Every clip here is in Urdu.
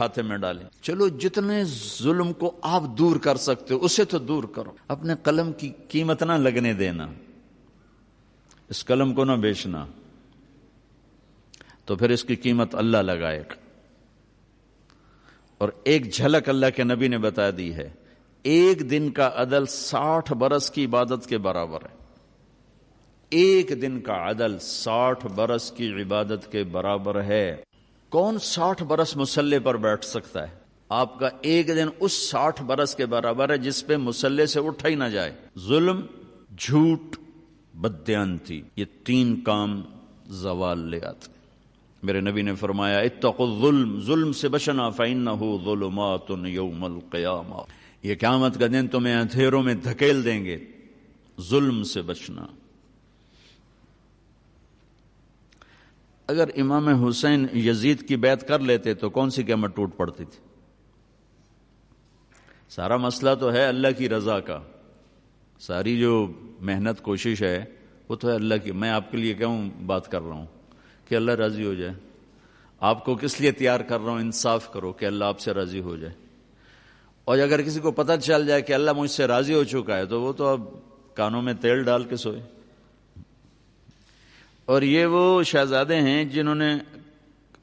کھاتے میں ڈالیں. چلو جتنے ظلم کو آپ دور کر سکتے ہو اسے تو دور کرو. اپنے قلم کی قیمت نہ لگنے دینا، اس قلم کو نہ بیچنا، تو پھر اس کی قیمت اللہ لگائے گا. اور ایک جھلک اللہ کے نبی نے بتا دی ہے، ایک دن کا عدل 60 برس کی عبادت کے برابر ہے. ایک دن کا عدل 60 برس کی عبادت کے برابر ہے. کون 60 برس مصلی پر بیٹھ سکتا ہے؟ آپ کا ایک دن اس 60 برس کے برابر ہے جس پہ مصلی سے اٹھا ہی نہ جائے. ظلم، جھوٹ، بددیانتی، یہ 3 کام زوال لے آتے. میرے نبی نے فرمایا اتقوا الظلم، ظلم سے بچنا، فإنہ ظلمات یوم القیامہ، یہ قیامت کا دن تمہیں اندھیروں میں دھکیل دیں گے. ظلم سے بچنا. اگر امام حسین یزید کی بیعت کر لیتے تو کون سی قیامت ٹوٹ پڑتی تھی؟ سارا مسئلہ تو ہے اللہ کی رضا کا. ساری جو محنت کوشش ہے وہ تو ہے اللہ کی. میں آپ کے لیے کیوں بات کر رہا ہوں کہ اللہ راضی ہو جائے. آپ کو کس لیے تیار کر رہا ہوں؟ انصاف کرو کہ اللہ آپ سے راضی ہو جائے. اور اگر کسی کو پتہ چل جائے کہ اللہ مجھ سے راضی ہو چکا ہے تو وہ تو اب کانوں میں تیل ڈال کے سوئے. اور یہ وہ شہزادے ہیں جنہوں نے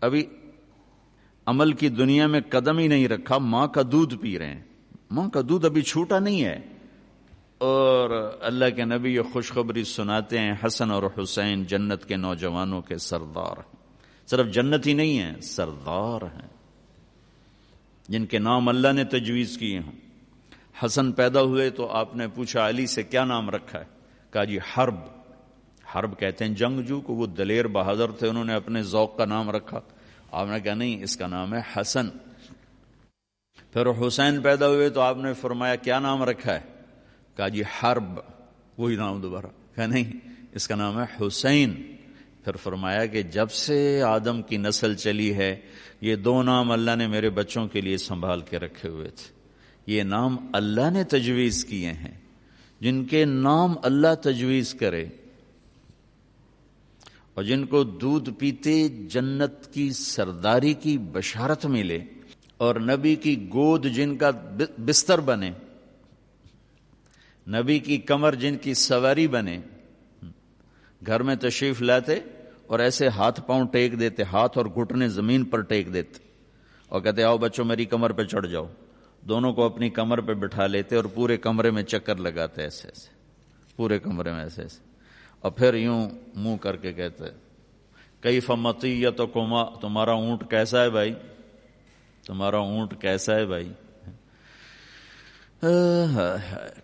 ابھی عمل کی دنیا میں قدم ہی نہیں رکھا، ماں کا دودھ پی رہے ہیں. ماں کا دودھ ابھی چھوٹا نہیں ہے، اور اللہ کے نبی یہ خوشخبری سناتے ہیں حسن اور حسین جنت کے نوجوانوں کے سردار ہیں. صرف جنت ہی نہیں ہیں، سردار ہیں جن کے نام اللہ نے تجویز کیے ہوں. حسن پیدا ہوئے تو آپ نے پوچھا علی سے کیا نام رکھا ہے؟ کہا جی حرب. حرب کہتے ہیں جنگجو کو، وہ دلیر بہادر تھے، انہوں نے اپنے ذوق کا نام رکھا. آپ نے کہا نہیں، اس کا نام ہے حسن. پھر حسین پیدا ہوئے تو آپ نے فرمایا کیا نام رکھا ہے؟ کہا جی حرب. وہی نام دوبارہ. کہا نہیں، اس کا نام ہے حسین. پھر فرمایا کہ جب سے آدم کی نسل چلی ہے یہ 2 نام اللہ نے میرے بچوں کے لیے سنبھال کے رکھے ہوئے تھے. یہ نام اللہ نے تجویز کیے ہیں. جن کے نام اللہ تجویز کرے اور جن کو دودھ پیتے جنت کی سرداری کی بشارت ملے اور نبی کی گود جن کا بستر بنے، نبی کی کمر جن کی سواری بنے، گھر میں تشریف لاتے اور ایسے ہاتھ پاؤں ٹیک دیتے، ہاتھ اور گھٹنے زمین پر ٹیک دیتے اور کہتے آؤ بچوں میری کمر پہ چڑھ جاؤ. دونوں کو اپنی کمر پہ بٹھا لیتے اور پورے کمرے میں چکر لگاتے ایسے ایسے، پورے کمرے میں ایسے ایسے، اور پھر یوں منہ کر کے کہتے کیف مطیتکما، تمہارا اونٹ کیسا ہے بھائی، تمہارا اونٹ کیسا ہے بھائی.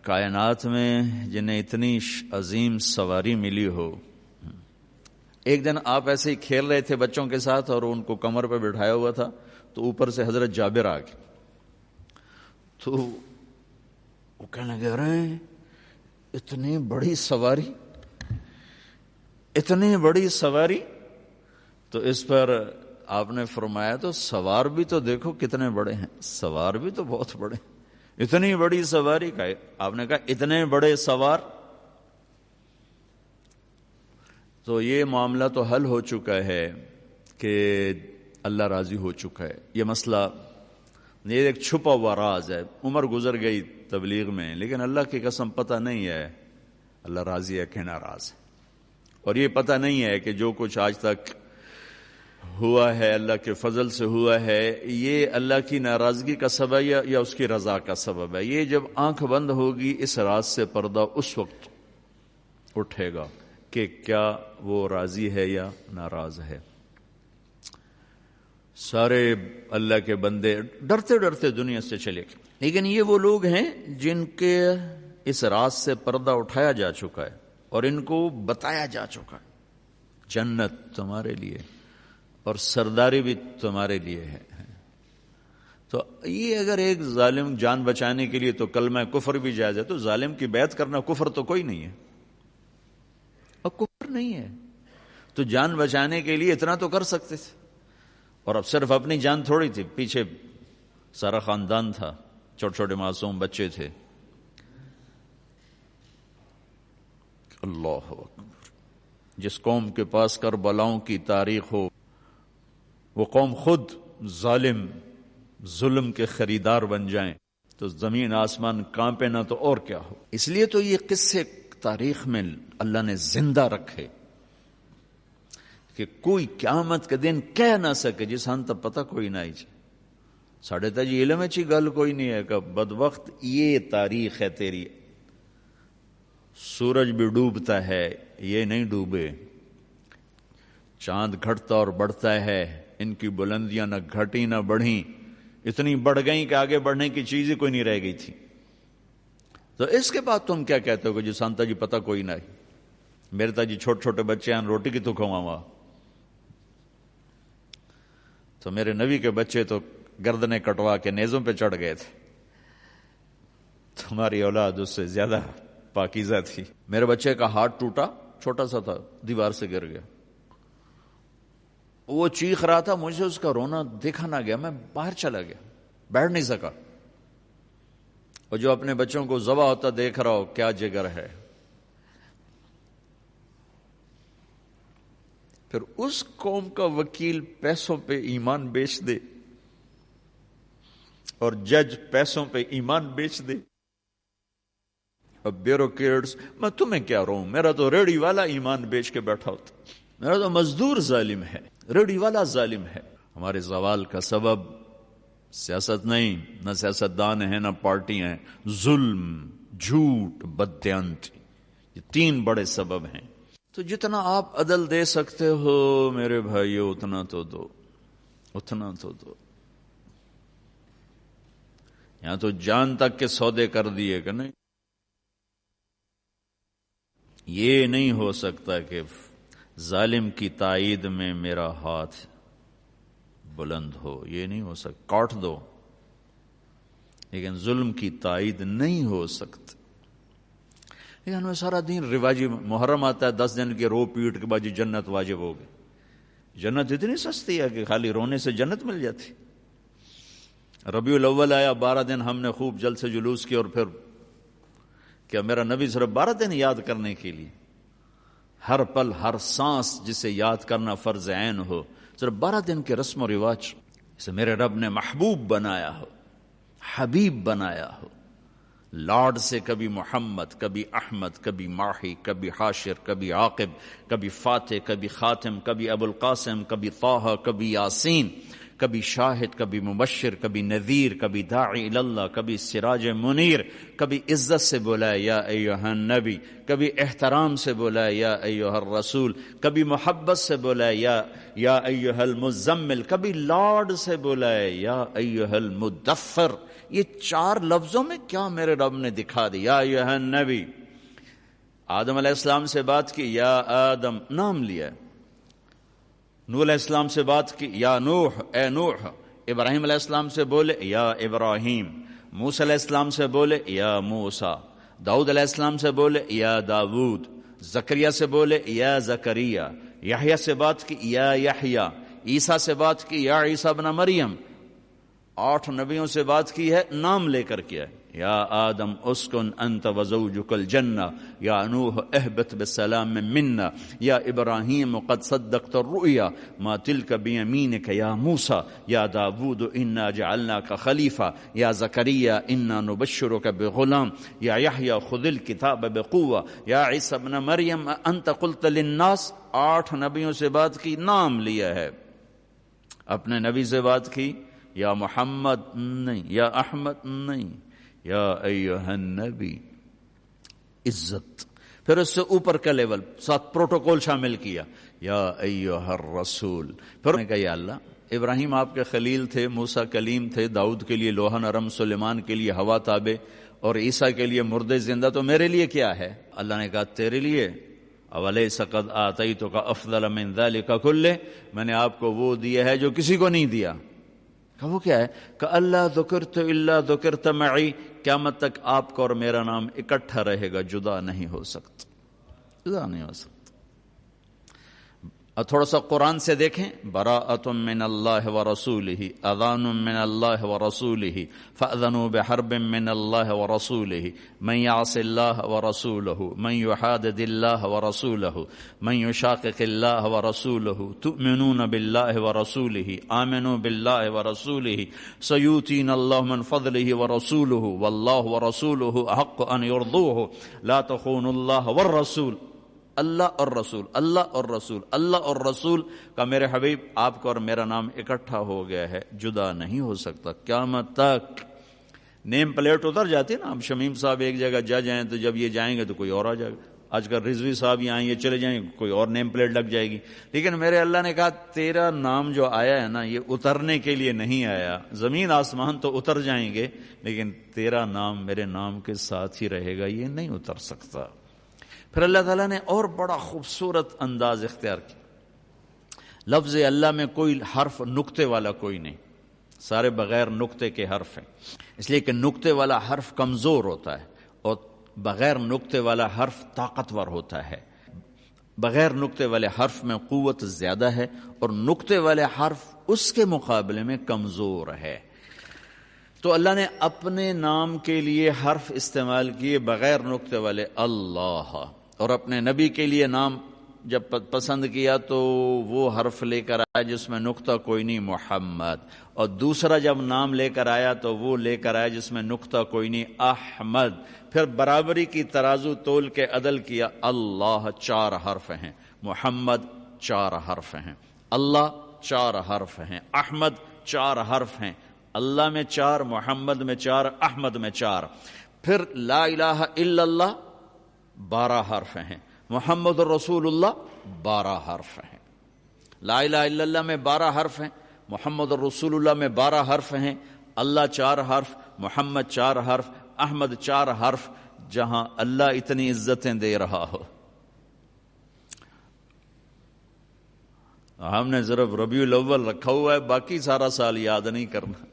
کائنات میں جنہیں اتنی عظیم سواری ملی ہو. ایک دن آپ ایسے ہی کھیل رہے تھے بچوں کے ساتھ اور ان کو کمر پہ بٹھایا ہوا تھا تو اوپر سے حضرت جابر آ گئے. تو وہ کہنے لگے ارے اتنی بڑی سواری، اتنی بڑی سواری. تو اس پر آپ نے فرمایا تو سوار بھی تو دیکھو کتنے بڑے ہیں، سوار بھی تو بہت بڑے. اتنی بڑی سواری کا آپ نے کہا اتنے بڑے سوار. تو یہ معاملہ تو حل ہو چکا ہے کہ اللہ راضی ہو چکا ہے. یہ مسئلہ یہ ایک چھپا ہوا راز ہے. عمر گزر گئی تبلیغ میں، لیکن اللہ کی قسم پتہ نہیں ہے اللہ راضی ہے کہ ناراض ہے. اور یہ پتہ نہیں ہے کہ جو کچھ آج تک ہوا ہے اللہ کے فضل سے ہوا ہے یہ اللہ کی ناراضگی کا سبب ہے یا اس کی رضا کا سبب ہے. یہ جب آنکھ بند ہوگی اس راز سے پردہ اس وقت اٹھے گا کہ کیا وہ راضی ہے یا ناراض ہے. سارے اللہ کے بندے ڈرتے ڈرتے دنیا سے چلے گئے، لیکن یہ وہ لوگ ہیں جن کے اس راز سے پردہ اٹھایا جا چکا ہے اور ان کو بتایا جا چکا ہے جنت تمہارے لیے اور سرداری بھی تمہارے لیے ہے. تو یہ اگر ایک ظالم جان بچانے کے لیے تو کلمہ کفر بھی جائز ہے، تو ظالم کی بیعت کرنا کفر تو کوئی نہیں ہے، اور کفر نہیں ہے تو جان بچانے کے لیے اتنا تو کر سکتے تھے. اور اب صرف اپنی جان تھوڑی تھی، پیچھے سارا خاندان تھا، چھوٹے چھوٹے معصوم بچے تھے. اللہ اکبر. جس قوم کے پاس کربلاؤں کی تاریخ ہو وہ قوم خود ظالم ظلم کے خریدار بن جائیں تو زمین آسمان کانپے نہ تو اور کیا ہو. اس لیے تو یہ قصے تاریخ میں اللہ نے زندہ رکھے کہ کوئی قیامت کے دن کہہ نہ سکے جس ہن تب پتہ کوئی نہ ہی ساڑھے تا جی علم اچھی گل کوئی نہیں ہے کہ بدبخت یہ تاریخ ہے تیری. سورج بھی ڈوبتا ہے یہ نہیں ڈوبے, چاند گھٹتا اور بڑھتا ہے, ان کی بلندیاں نہ گھٹی نہ بڑھی, اتنی بڑھ گئیں کہ آگے بڑھنے کی چیز ہی کوئی نہیں رہ گئی تھی. تو اس کے بعد تم کیا کہتے ہو کہ جو سانتا جی پتہ کوئی نہ ہے. میرے تا جی چھوٹے چھوٹے بچے ہیں روٹی کی تو کھواؤں. تو میرے نبی کے بچے تو گردنیں کٹوا کے نیزوں پہ چڑھ گئے تھے. تمہاری اولاد اس سے زیادہ پاکیزہ تھی. میرے بچے کا ہاتھ ٹوٹا, چھوٹا سا تھا, دیوار سے گر گیا. وہ چیخ رہا تھا, مجھے اس کا رونا دیکھا نہ گیا, میں باہر چلا گیا, بیٹھ نہیں سکا. اور جو اپنے بچوں کو ذبح ہوتا دیکھ رہا ہو, کیا جگر ہے. پھر اس قوم کا وکیل پیسوں پہ ایمان بیچ دے اور جج پیسوں پہ ایمان بیچ دے. اب بیوروکریٹس, میں تمہیں کیا رہوں, میرا تو ریڑھی والا ایمان بیچ کے بیٹھا ہوتا, میرا تو مزدور ظالم ہے, ریڑھی والا ظالم ہے. ہمارے زوال کا سبب سیاست نہیں, نہ سیاستدان ہیں نہ پارٹی ہیں, ظلم, جھوٹ, بددیانتی, یہ تین بڑے سبب ہیں. تو جتنا آپ عدل دے سکتے ہو میرے بھائیو اتنا تو دو, اتنا تو دو. یہاں تو جان تک کے سودے کر دیے کہ نہیں. یہ نہیں ہو سکتا کہ ظالم کی تائید میں میرا ہاتھ بلند ہو, یہ نہیں ہو سکتا. کاٹ دو لیکن ظلم کی تائید نہیں ہو سکتا. لیکن ہمیں سارا دن رواجی, محرم آتا ہے 10 دن کے رو پیٹ کے بعد جی جنت واجب ہو گئی. جنت اتنی سستی ہے کہ خالی رونے سے جنت مل جاتی. ربیع الاول آیا, 12 دن ہم نے خوب جلد سے جلوس کی, اور پھر کیا میرا نبی صرف 12 دن یاد کرنے کے لیے, ہر پل ہر سانس جسے یاد کرنا فرض عین ہو, صرف 12 دن کے رسم و رواج اسے میرے رب نے محبوب بنایا ہو, حبیب بنایا ہو. لاڈ سے کبھی محمد, کبھی احمد, کبھی ماہی, کبھی حاشر, کبھی عاقب, کبھی فاتح, کبھی خاتم, کبھی ابو القاسم, کبھی طہ, کبھی یاسین, کبھی شاہد, کبھی مبشر, کبھی نذیر, کبھی داعی اللہ, کبھی سراج منیر, کبھی عزت سے بولا یا ایھا النبی, کبھی احترام سے بولا یا ایھا الرسول, کبھی محبت سے بولا یا ایھا المزمل, کبھی لاڈ سے بولا یا ایھا المدثر. یہ 4 لفظوں میں کیا میرے رب نے دکھا دیا. یا ایھا النبی, آدم علیہ السلام سے بات کی, یا آدم نام لیا. نوح علیہ السلام سے بات کی, یا نوح, اے نوح. ابراہیم علیہ السلام سے بولے یا ابراہیم. موسیٰ علیہ السلام سے بولے یا موسیٰ. داؤد علیہ السلام سے بولے یا داود. زکریا سے بولے یا زکریا. یحییٰ سے بات کی یا یحییٰ. عیسیٰ سے بات کی یا عیسیٰ ابن مریم. 8 نبیوں سے بات کی ہے نام لے کر کیا ہے. یا آدم اسکن انت وزوجک الجنہ, یا نوح اہبط بالسلام منا, یا ابراہیم قد صدقت الرؤیا ما تلک بیمینک یا موسیٰ, یا داود انا جعلناک خلیفہ, یا زکریا انا نبشرک بغلام, یا یحییٰ خذ الکتاب بقوہ, یا عیسیٰ ابن مریم انت قلت للناس. 8 نبیوں سے بات کی, نام لیا ہے. اپنے نبی سے بات کی یا محمد نہیں, یا احمد نہیں, یا ایھا النبی. عزت. پھر اس سے اوپر کا لیول, ساتھ پروٹوکول شامل کیا, یا ایھا الرسول. پھر نے کہا یا اللہ ابراہیم آپ کے خلیل تھے, موسیٰ کلیم تھے, داؤد کے لیے لوح نرم, سلیمان کے لیے ہوا تابع, اور عیسیٰ کے لیے مردے زندہ, تو میرے لیے کیا ہے؟ اللہ نے کہا تیرے لیے اولیس قد آتیتک افضل من ذلک کلہ, میں نے آپ کو وہ دیا ہے جو کسی کو نہیں دیا. کہ وہ کیا ہے؟ کہ اللہ ذکرت الا ذکرت معی, قیامت تک آپ کا اور میرا نام اکٹھا رہے گا, جدا نہیں ہو سکتا, جدا نہیں ہو سکتا. اور تھوڑا سا قرآن سے دیکھیں، براءۃ من اللہ ورسولہ، اذان من اللہ ورسولہ، فأذنوا بحرب من اللہ ورسولہ، من یعص اللہ ورسولہ، من یحادد اللہ ورسولہ، من یشاقق اللہ ورسولہ، تؤمنون باللہ ورسولہ، آمنوا باللہ ورسولہ، سیؤتینا اللہ من فضلہ ورسولہ، واللہ ورسولہ احق ان یرضوہ، لا تخونوا اللہ والرسول۔ اللہ اور رسول، اللہ اور رسول، اللہ اور رسول کا میرے حبیب آپ کا اور میرا نام اکٹھا ہو گیا ہے، جدا نہیں ہو سکتا قیامت تک۔ نیم پلیٹ اتر جاتی نا، اب شمیم صاحب ایک جگہ جا جائیں تو جب یہ جائیں گے تو کوئی اور آ جائے گا، آج کل رضوی صاحب یہاں یہ چلے جائیں گے کوئی اور نیم پلیٹ لگ جائے گی، لیکن میرے اللہ نے کہا تیرا نام جو آیا ہے نا یہ اترنے کے لیے نہیں آیا، زمین آسمان تو اتر جائیں گے لیکن تیرا نام میرے نام کے ساتھ ہی رہے گا، یہ نہیں اتر سکتا۔ پھر اللہ تعالیٰ نے اور بڑا خوبصورت انداز اختیار کیا، لفظ اللہ میں کوئی حرف نقطے والا کوئی نہیں، سارے بغیر نقطے کے حرف ہیں، اس لیے کہ نقطے والا حرف کمزور ہوتا ہے اور بغیر نقطے والا حرف طاقتور ہوتا ہے، بغیر نقطے والے حرف میں قوت زیادہ ہے اور نقطے والے حرف اس کے مقابلے میں کمزور ہے۔ تو اللہ نے اپنے نام کے لیے حرف استعمال کیے بغیر نقطے والے اللہ، اور اپنے نبی کے لیے نام جب پسند کیا تو وہ حرف لے کر آیا جس میں نقطہ کوئی نہیں، محمد، اور دوسرا جب نام لے کر آیا تو وہ لے کر آیا جس میں نقطہ کوئی نہیں، احمد۔ پھر برابری کی ترازو تول کے عدل کیا، اللہ 4 حرف ہیں، محمد 4 حرف ہیں، اللہ 4 حرف ہیں، احمد 4 حرف ہیں، اللہ میں 4، محمد میں 4، احمد میں 4۔ پھر لا الہ الا اللہ 12 حرف ہیں، محمد الرسول اللہ 12 حرف ہیں، لا الہ الا اللہ میں 12 حرف ہیں، محمد الرسول اللہ میں 12 حرف ہیں، اللہ 4 حرف، محمد 4 حرف، احمد 4 حرف۔ جہاں اللہ اتنی عزتیں دے رہا ہو، ہم نے صرف ربیع الاول رکھا ہوا ہے، باقی سارا سال یاد نہیں کرنا،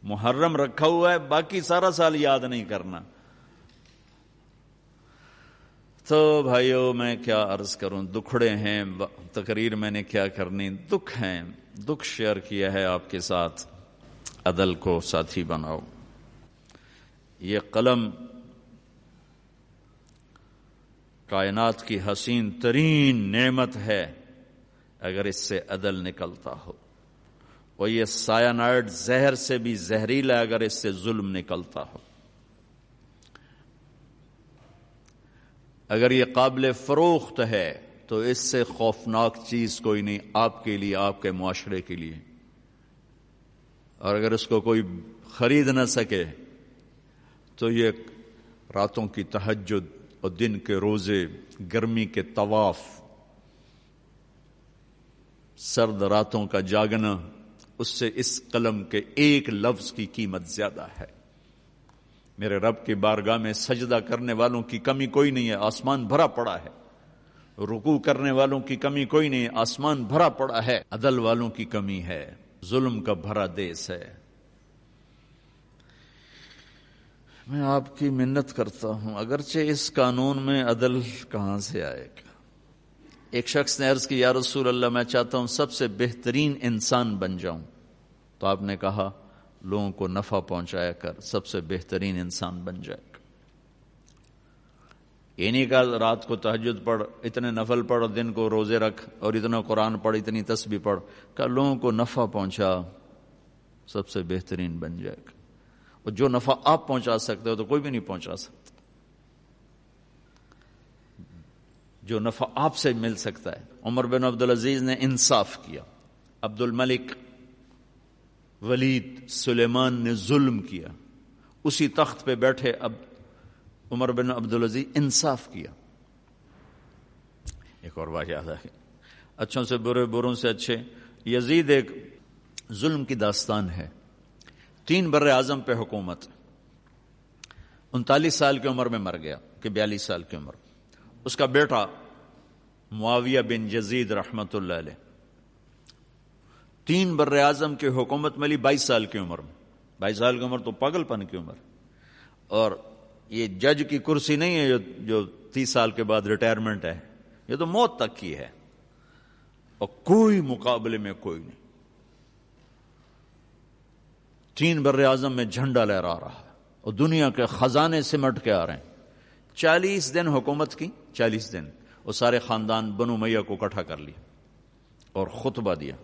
محرم رکھا ہوا ہے، باقی سارا سال یاد نہیں کرنا۔ تو بھائیو میں کیا عرض کروں، دکھڑے ہیں، تقریر میں نے کیا کرنی، دکھ ہیں، دکھ شیئر کیا ہے آپ کے ساتھ، عدل کو ساتھی بناؤ۔ یہ قلم کائنات کی حسین ترین نعمت ہے اگر اس سے عدل نکلتا ہو، اور یہ سائنائڈ زہر سے بھی زہریلا اگر اس سے ظلم نکلتا ہو۔ اگر یہ قابل فروخت ہے تو اس سے خوفناک چیز کوئی نہیں آپ کے لیے، آپ کے معاشرے کے لیے، اور اگر اس کو کوئی خرید نہ سکے تو یہ راتوں کی تہجد اور دن کے روزے، گرمی کے طواف، سرد راتوں کا جاگنا، اس سے اس قلم کے ایک لفظ کی قیمت زیادہ ہے۔ میرے رب کی بارگاہ میں سجدہ کرنے والوں کی کمی کوئی نہیں ہے، آسمان بھرا پڑا ہے، رکوع کرنے والوں کی کمی کوئی نہیں ہے، آسمان بھرا پڑا ہے، عدل والوں کی کمی ہے، ظلم کا بھرا دیس ہے۔ میں آپ کی منت کرتا ہوں، اگرچہ اس قانون میں عدل کہاں سے آئے گا؟ ایک شخص نے عرض کی، یا رسول اللہ میں چاہتا ہوں سب سے بہترین انسان بن جاؤں، تو آپ نے کہا لوگوں کو نفع پہنچایا کر، سب سے بہترین انسان بن جائے گا۔ یہ نہیں کہا رات کو تہجد پڑھ، اتنے نفل پڑھ، اور دن کو روزے رکھ، اور اتنا قرآن پڑھ، اتنی تسبیح پڑھ، کہ لوگوں کو نفع پہنچا، سب سے بہترین بن جائے گا۔ اور جو نفع آپ پہنچا سکتے ہو تو کوئی بھی نہیں پہنچا سکتا، جو نفع آپ سے مل سکتا ہے۔ عمر بن عبدالعزیز نے انصاف کیا، عبد الملک، ولید، سلیمان نے ظلم کیا، اسی تخت پہ بیٹھے اب عمر بن عبدالعزیز انصاف کیا۔ ایک اور بات یاد ہے، اچھوں سے برے، بروں سے اچھے، یزید ایک ظلم کی داستان ہے۔ 3 بر اعظم پہ حکومت، 39 سال کی عمر میں مر گیا کہ 42 سال کی عمر۔ اس کا بیٹا معاویہ بن یزید رحمت اللہ علیہ، 3 بر اعظم کی حکومت ملی 22 سال کی عمر میں۔ 22 سال کی عمر تو پاگل پن کی عمر، اور یہ جج کی کرسی نہیں ہے جو 30 سال کے بعد ریٹائرمنٹ ہے، یہ تو موت تک کی ہے۔ اور کوئی مقابلے میں کوئی نہیں. 3 بر اعظم میں جھنڈا لہرا رہا ہے اور دنیا کے خزانے سمٹ کے آ رہے ہیں. 40 دن حکومت کی، 40 دن، اور سارے خاندان بنو امیہ کو اکٹھا کر لیا اور خطبہ دیا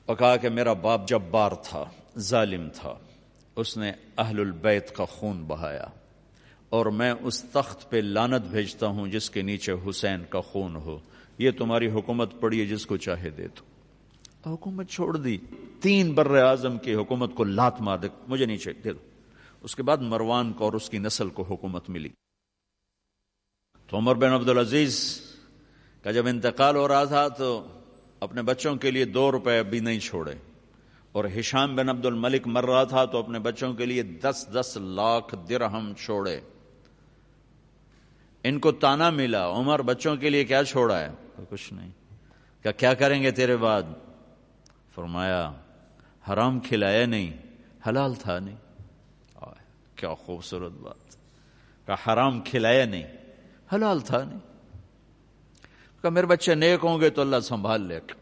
اور کہا کہ میرا باپ جبار تھا، ظالم تھا، اس نے اہل البیت کا خون بہایا، اور میں اس تخت پہ لعنت بھیجتا ہوں جس کے نیچے حسین کا خون ہو. یہ تمہاری حکومت پڑی ہے، جس کو چاہے دے دو. حکومت چھوڑ دی. 3 بر اعظم کی حکومت کو لات مار دے، مجھے نیچے دے دو. اس کے بعد مروان کو اور اس کی نسل کو حکومت ملی. تو عمر بن عبدالعزیز کا جب انتقال ہو رہا تھا تو اپنے بچوں کے لیے 2 روپے بھی نہیں چھوڑے، اور ہشام بن عبد الملک مر رہا تھا تو اپنے بچوں کے لیے 10 لاکھ درہم چھوڑے. ان کو تانا ملا، عمر بچوں کے لیے کیا چھوڑا ہے؟ کچھ نہیں. کیا کریں گے تیرے بعد؟ فرمایا حرام کھلایا نہیں، حلال تھا نہیں. کیا خوبصورت بات. کہا حرام کھلایا نہیں، حلال تھا نہیں. کہا میرے بچے نیک ہوں گے تو اللہ سنبھال لے گا،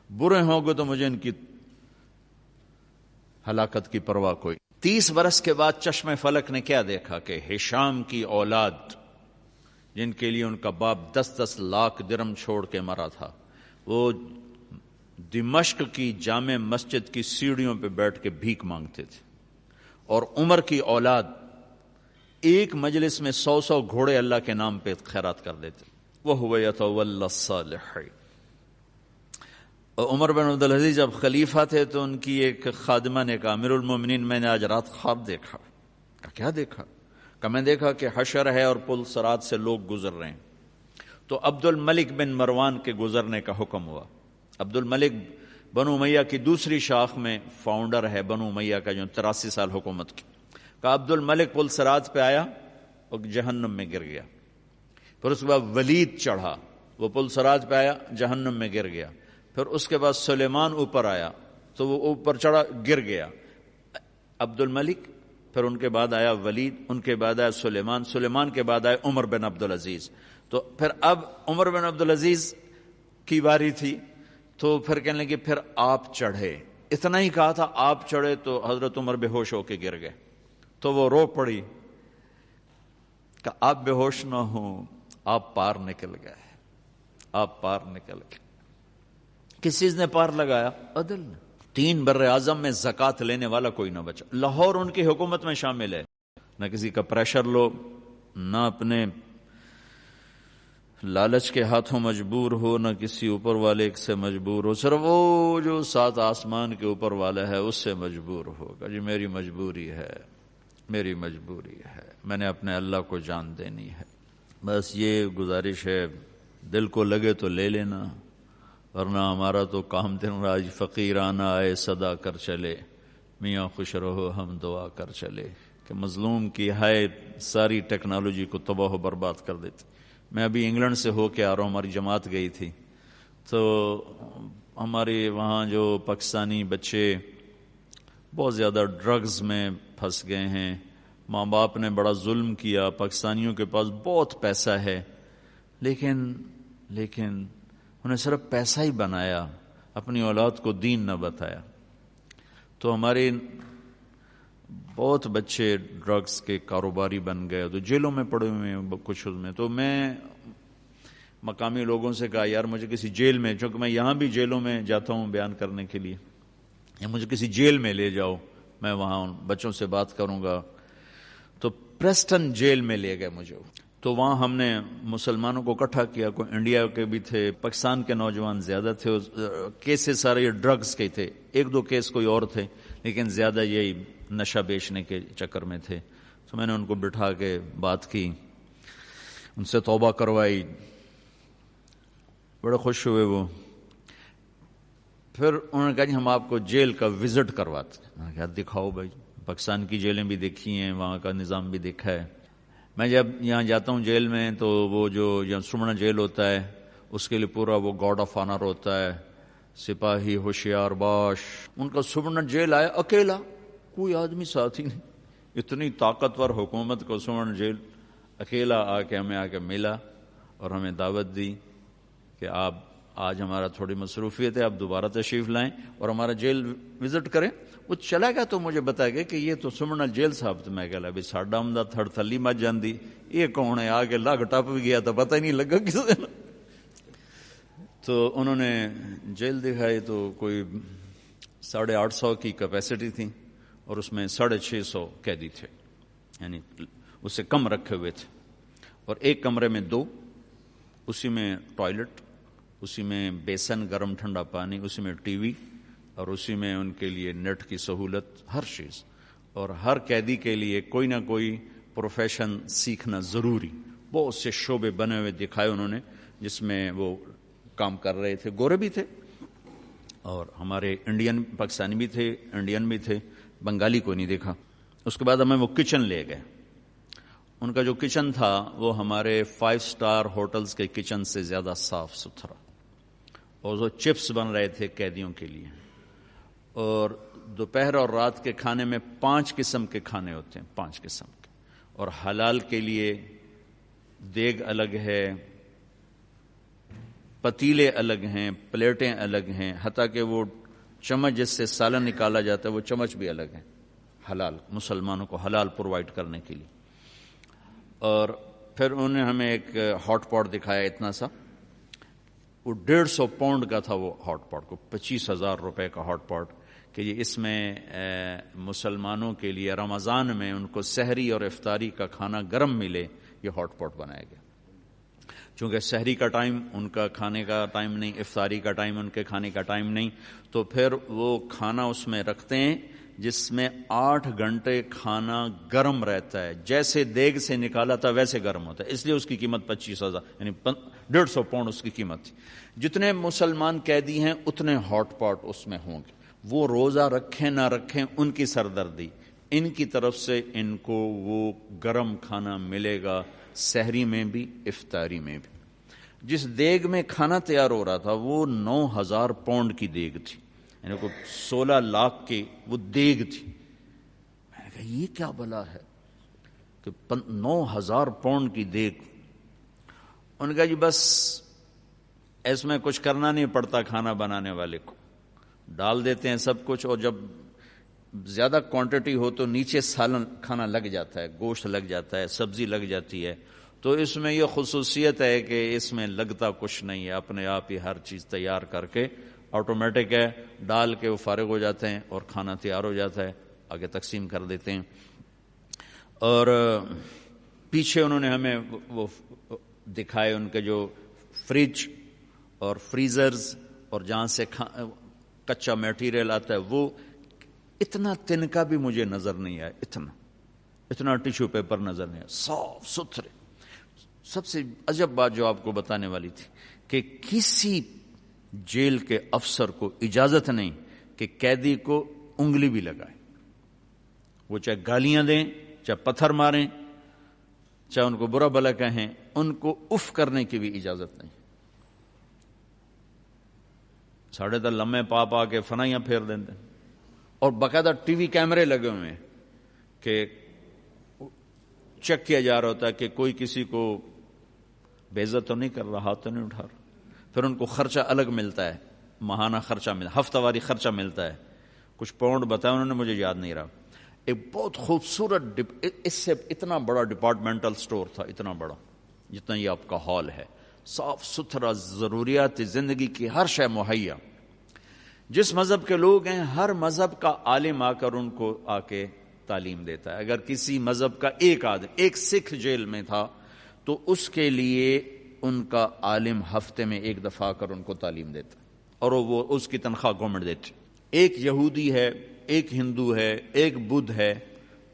برے ہوں گے تو مجھے ان کی ہلاکت کی پرواہ کوئی. 30 برس کے بعد چشم فلک نے کیا دیکھا کہ ہشام کی اولاد، جن کے لیے ان کا باپ 10 لاکھ درہم چھوڑ کے مرا تھا، وہ دمشق کی جامع مسجد کی سیڑھیوں پہ بیٹھ کے بھیک مانگتے تھے. اور عمر کی اولاد ایک مجلس میں 100 گھوڑے اللہ کے نام پہ خیرات کر دیتے. وَهُوَ يَتَوَلَّى الصَّالِحِينَ. اور عمر بن عبدالعزیز جب خلیفہ تھے تو ان کی ایک خادمہ نے کہا امیر المومنین میں نے آج رات خواب دیکھا. کہا کیا دیکھا؟ کہ میں دیکھا کہ حشر ہے اور پل صراط سے لوگ گزر رہے ہیں. تو عبد الملک بن مروان کے گزرنے کا حکم ہوا. عبد الملک بنو امیہ کی دوسری شاخ میں فاؤنڈر ہے بنو امیہ کا، جو 83 سال حکومت کی. کہ عبد الملک پل صراط پہ آیا اور جہنم میں گر گیا. پھر اس کے بعد ولید چڑھا، وہ پل صراط پہ آیا، جہنم میں گر گیا. پھر اس کے بعد سلیمان اوپر آیا تو وہ اوپر چڑھا، گر گیا. عبد الملک، پھر ان کے بعد آیا ولید، ان کے بعد آیا سلیمان، سلیمان کے بعد آیا عمر بن عبدالعزیز. تو پھر اب عمر بن عبدالعزیز کی باری تھی تو پھر کہنے لگے پھر آپ چڑھے. اتنا ہی کہا تھا آپ چڑھے تو حضرت عمر بے ہوش ہو کے گر گئے. تو وہ رو پڑی کہ آپ بے ہوش نہ ہوں، آپ پار نکل گئے، آپ پار نکل گئے. کس چیز نے پار لگایا؟ عدل نے. 3 بر اعظم میں زکوٰۃ لینے والا کوئی نہ بچا. لاہور ان کی حکومت میں شامل ہے. نہ کسی کا پریشر لو، نہ اپنے لالچ کے ہاتھوں مجبور ہو، نہ کسی اوپر والے سے مجبور ہو. صرف وہ جو 7 آسمان کے اوپر والا ہے اس سے مجبور ہوگا. جی میری مجبوری ہے، میری مجبوری ہے، میں نے اپنے اللہ کو جان دینی ہے. بس یہ گزارش ہے، دل کو لگے تو لے لینا، ورنہ ہمارا تو کام دن راج فقیرانہ آئے صدا کر چلے، میاں خوش رہو ہم دعا کر چلے. کہ مظلوم کی ہائے ساری ٹیکنالوجی کو تباہ و برباد کر دیتی. میں ابھی انگلینڈ سے ہو کے آ رہا ہوں، ہماری جماعت گئی تھی تو ہمارے وہاں جو پاکستانی بچے بہت زیادہ ڈرگز میں پھنس گئے ہیں. ماں باپ نے بڑا ظلم کیا، پاکستانیوں کے پاس بہت پیسہ ہے لیکن انہیں صرف پیسہ ہی بنایا، اپنی اولاد کو دین نہ بتایا. تو ہمارے بہت بچے ڈرگز کے کاروباری بن گئے، تو جیلوں میں پڑے ہوئے ہیں کچھ میں. تو میں مقامی لوگوں سے کہا یار مجھے کسی جیل میں، چونکہ میں یہاں بھی جیلوں میں جاتا ہوں بیان کرنے کے لیے، یا مجھے کسی جیل میں لے جاؤ، میں وہاں ان بچوں سے بات کروں گا. تو پریسٹن جیل میں لے گئے مجھے. تو وہاں ہم نے مسلمانوں کو اکٹھا کیا، کوئی انڈیا کے بھی تھے، پاکستان کے نوجوان زیادہ تھے. کیسز سارے یہ ڈرگز کے تھے، 1-2 کیس کوئی اور تھے لیکن زیادہ یہی نشہ بیچنے کے چکر میں تھے. تو میں نے ان کو بٹھا کے بات کی، ان سے توبہ کروائی، بڑے خوش ہوئے وہ. پھر انہوں نے کہا جی ہم آپ کو جیل کا وزٹ کرواتے ہیں. میں نے کہا دکھاؤ بھائی، پاکستان کی جیلیں بھی دیکھی ہیں، وہاں کا نظام بھی دیکھا ہے. میں جب یہاں جاتا ہوں جیل میں تو وہ جو یہاں سمنا جیل ہوتا ہے اس کے لیے پورا وہ گارڈ آف آنر ہوتا ہے، سپاہی ہوشیار باش. ان کا سمنا جیل آیا اکیلا، کوئی آدمی ساتھ ہی نہیں. اتنی طاقتور حکومت کو سمنا جیل اکیلا آ کے ہمیں آ کے ملا اور ہمیں دعوت دی کہ آپ آج ہمارا تھوڑی مصروفیت ہے, آپ دوبارہ تشریف لائیں اور ہمارا جیل وزٹ کریں. وہ چلا گیا تو مجھے بتایا گیا کہ یہ تو سمنا جیل صاحب. تو میں کہا بھی ساڈا آمدہ تھڑ تھلی مچ جاندی, یہ کون ہے, آگے لگ ٹپ بھی گیا تو پتہ ہی نہیں لگا کس دن. تو انہوں نے جیل دکھائی تو کوئی 850 کی کیپیسٹی تھی اور اس میں 650 قیدی تھے, یعنی اس سے کم رکھے ہوئے تھے. اور ایک کمرے میں 2, اسی میں ٹوائلٹ, اسی میں بیسن گرم ٹھنڈا پانی, اسی میں ٹی وی, اور اسی میں ان کے لیے نیٹ کی سہولت, ہر چیز. اور ہر قیدی کے لیے کوئی نہ کوئی پروفیشن سیکھنا ضروری. بہت سے شعبے بنے ہوئے دکھائے انہوں نے جس میں وہ کام کر رہے تھے. گورے بھی تھے اور ہمارے انڈین پاکستانی بھی تھے, انڈین بھی تھے, بنگالی کو نہیں دیکھا. اس کے بعد ہمیں وہ کچن لے گئے. ان کا جو کچن تھا وہ ہمارے 5 سٹار ہوٹلز کے کچن سے زیادہ صاف ستھرا, اور وہ چپس بن رہے تھے قیدیوں کے لیے. اور دوپہر اور رات کے کھانے میں 5 قسم کے کھانے ہوتے ہیں, 5 قسم کے. اور حلال کے لیے دیگ الگ ہے, پتیلے الگ ہیں, پلیٹیں الگ ہیں, حتیٰ کہ وہ چمچ جس سے سالن نکالا جاتا ہے وہ چمچ بھی الگ ہیں, حلال, مسلمانوں کو حلال پرووائڈ کرنے کے لیے. اور پھر انہوں نے ہمیں ایک ہاٹ پاٹ دکھایا اتنا سا, وہ 150 پاؤنڈ کا تھا وہ ہاٹ پاٹ, کو 25,000 روپے کا ہاٹ پاٹ, کہ یہ اس میں مسلمانوں کے لیے رمضان میں ان کو سحری اور افطاری کا کھانا گرم ملے, یہ ہاٹ پاٹ بنایا گیا. چونکہ سحری کا ٹائم ان کا کھانے کا ٹائم نہیں, افطاری کا ٹائم ان کے کھانے کا ٹائم نہیں, تو پھر وہ کھانا اس میں رکھتے ہیں جس میں 8 گھنٹے کھانا گرم رہتا ہے, جیسے دیگ سے نکالا تھا ویسے گرم ہوتا ہے. اس لیے اس کی قیمت 25,000 یعنی 150 پاؤنڈ اس کی قیمت تھی. جتنے مسلمان قیدی ہیں اتنے ہاٹ پاٹ اس میں ہوں گے. وہ روزہ رکھیں نہ رکھیں ان کی سردردی, ان کی طرف سے ان کو وہ گرم کھانا ملے گا, سحری میں بھی افطاری میں بھی. جس دیگ میں کھانا تیار ہو رہا تھا وہ 9,000 پاؤنڈ کی دیگ تھی, یعنی کوئی 16 لاکھ کی وہ دیگ تھی. میں نے کہا یہ کیا بلا ہے کہ 9,000 پاؤنڈ کی دیگ. ان کا جی بس اس میں کچھ کرنا نہیں پڑتا, کھانا بنانے والے کو ڈال دیتے ہیں سب کچھ, اور جب زیادہ کوانٹٹی ہو تو نیچے سالن کھانا لگ جاتا ہے, گوشت لگ جاتا ہے, سبزی لگ جاتی ہے. تو اس میں یہ خصوصیت ہے کہ اس میں لگتا کچھ نہیں ہے, اپنے آپ ہی ہر چیز تیار کر کے آٹومیٹک ہے, ڈال کے وہ فارغ ہو جاتے ہیں اور کھانا تیار ہو جاتا ہے, آگے تقسیم کر دیتے ہیں. اور پیچھے انہوں نے ہمیں وہ دکھائے ان کے جو فریج اور فریزرز, اور جہاں سے کچا میٹیریل آتا ہے, وہ اتنا تنکا بھی مجھے نظر نہیں آیا, اتنا ٹیشو پیپر نظر نہیں آیا, صاف ستھرے. سب سے عجب بات جو آپ کو بتانے والی تھی کہ کسی جیل کے افسر کو اجازت نہیں کہ قیدی کو انگلی بھی لگائے, وہ چاہے گالیاں دیں, چاہے پتھر ماریں, چاہے ان کو برا بھلا کہیں, ان کو اف کرنے کی بھی اجازت نہیں. ساڑھے تو لمحے پا کے فنائیاں پھیر دیتے, اور باقاعدہ ٹی وی کیمرے لگے ہوئے ہیں کہ چیک کیا جا رہا ہوتا ہے کہ کوئی کسی کو بے عزت تو نہیں کر رہا, ہاتھ تو نہیں اٹھا رہا. پھر ان کو خرچہ الگ ملتا ہے, ماہانہ خرچہ ملتا, ہفتہ واری خرچہ ملتا ہے, کچھ پاؤنڈ بتایا انہوں نے, مجھے یاد نہیں رہا. ایک بہت خوبصورت اس سے اتنا بڑا ڈپارٹمنٹل سٹور تھا, اتنا بڑا جتنا یہ آپ کا ہال ہے, صاف ستھرا, ضروریات زندگی کی ہر شے مہیا. جس مذہب کے لوگ ہیں ہر مذہب کا عالم آ کر ان کو آ کے تعلیم دیتا ہے. اگر کسی مذہب کا ایک آدمی, ایک سکھ جیل میں تھا تو اس کے لیے ان کا عالم ہفتے میں 1 دفعہ آ کر ان کو تعلیم دیتا, اور وہ اس کی تنخواہ گورنمنٹ دیتی. ایک یہودی ہے, ایک ہندو ہے, ایک بدھ ہے,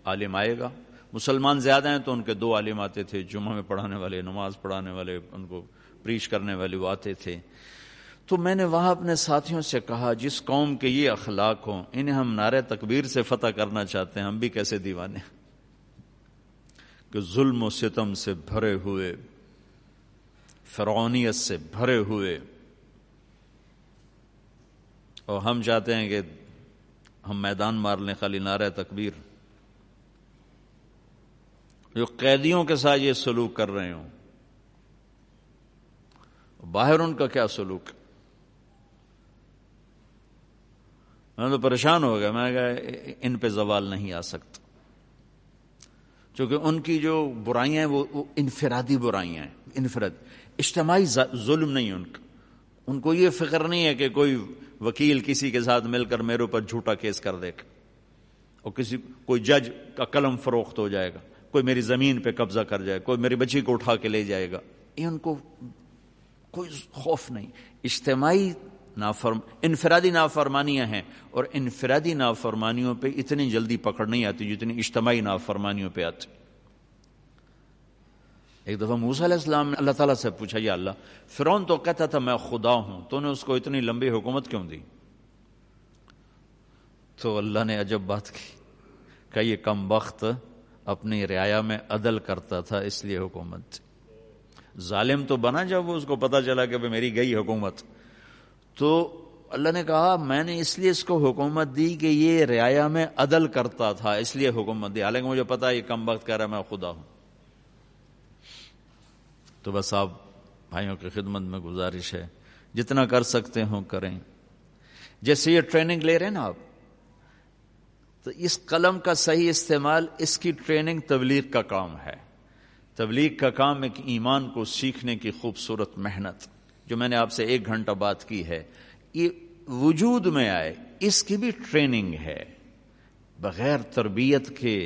عالم آئے گا. مسلمان زیادہ ہیں تو ان کے 2 عالم آتے تھے, جمعہ میں پڑھانے والے, نماز پڑھانے والے, ان کو پریچ کرنے والے وہ آتے تھے. تو میں نے وہاں اپنے ساتھیوں سے کہا جس قوم کے یہ اخلاق ہوں انہیں ہم نعرہ تکبیر سے فتح کرنا چاہتے ہیں, ہم بھی کیسے دیوانے کہ ظلم و ستم سے بھرے ہوئے, فرعونیت سے بھرے ہوئے, اور ہم چاہتے ہیں کہ ہم میدان مار لیں خالی نعرہ تکبیر. جو قیدیوں کے ساتھ یہ سلوک کر رہے ہوں, باہر ان کا کیا سلوک. میں تو پریشان ہو گیا. میں نے کہا ان پہ زوال نہیں آ سکتا، چونکہ ان کی جو برائیاں ہیں وہ انفرادی برائیاں ہیں، انفراد، اجتماعی ظلم نہیں ان کو یہ فکر نہیں ہے کہ کوئی وکیل کسی کے ساتھ مل کر میرے اوپر جھوٹا کیس کر دے گا، اور کوئی جج کا قلم فروخت ہو جائے گا، کوئی میری زمین پہ قبضہ کر جائے، کوئی میری بچی کو اٹھا کے لے جائے گا. یہ ان کو کوئی خوف نہیں. اجتماعی انفرادی نافرمانیاں ہیں، اور انفرادی نافرمانیوں پہ اتنی جلدی پکڑ نہیں آتی جتنی اجتماعی نافرمانیوں پہ آتی. ایک دفعہ موسیٰ علیہ السلام نے اللہ تعالیٰ سے پوچھا، یا اللہ، فرعون تو کہتا تھا میں خدا ہوں، تو نے اس کو اتنی لمبی حکومت کیوں دی؟ تو اللہ نے عجب بات کی، کہ یہ کم بخت اپنی رعایا میں عدل کرتا تھا اس لیے حکومت. ظالم تو بنا جب اس کو پتا چلا کہ میری گئی حکومت. تو اللہ نے کہا میں نے اس لیے اس کو حکومت دی کہ یہ رعایا میں عدل کرتا تھا، اس لیے حکومت دی، حالانکہ مجھے پتا ہے یہ کم بخت کہہ رہا ہے میں خدا ہوں. تو بس آپ بھائیوں کی خدمت میں گزارش ہے، جتنا کر سکتے ہوں کریں. جیسے یہ ٹریننگ لے رہے ہیں نا آپ، تو اس قلم کا صحیح استعمال، اس کی ٹریننگ تبلیغ کا کام ہے. تبلیغ کا کام ایک ایمان کو سیکھنے کی خوبصورت محنت، جو میں نے آپ سے 1 گھنٹہ بات کی ہے، یہ وجود میں آئے، اس کی بھی ٹریننگ ہے. بغیر تربیت کے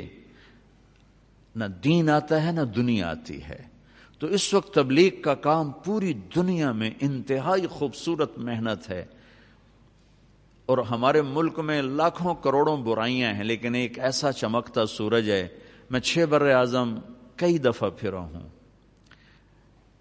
نہ دین آتا ہے نہ دنیا آتی ہے. تو اس وقت تبلیغ کا کام پوری دنیا میں انتہائی خوبصورت محنت ہے. اور ہمارے ملک میں لاکھوں کروڑوں برائیاں ہیں، لیکن ایک ایسا چمکتا سورج ہے. میں 6 بر اعظم کئی دفعہ پھرا ہوں.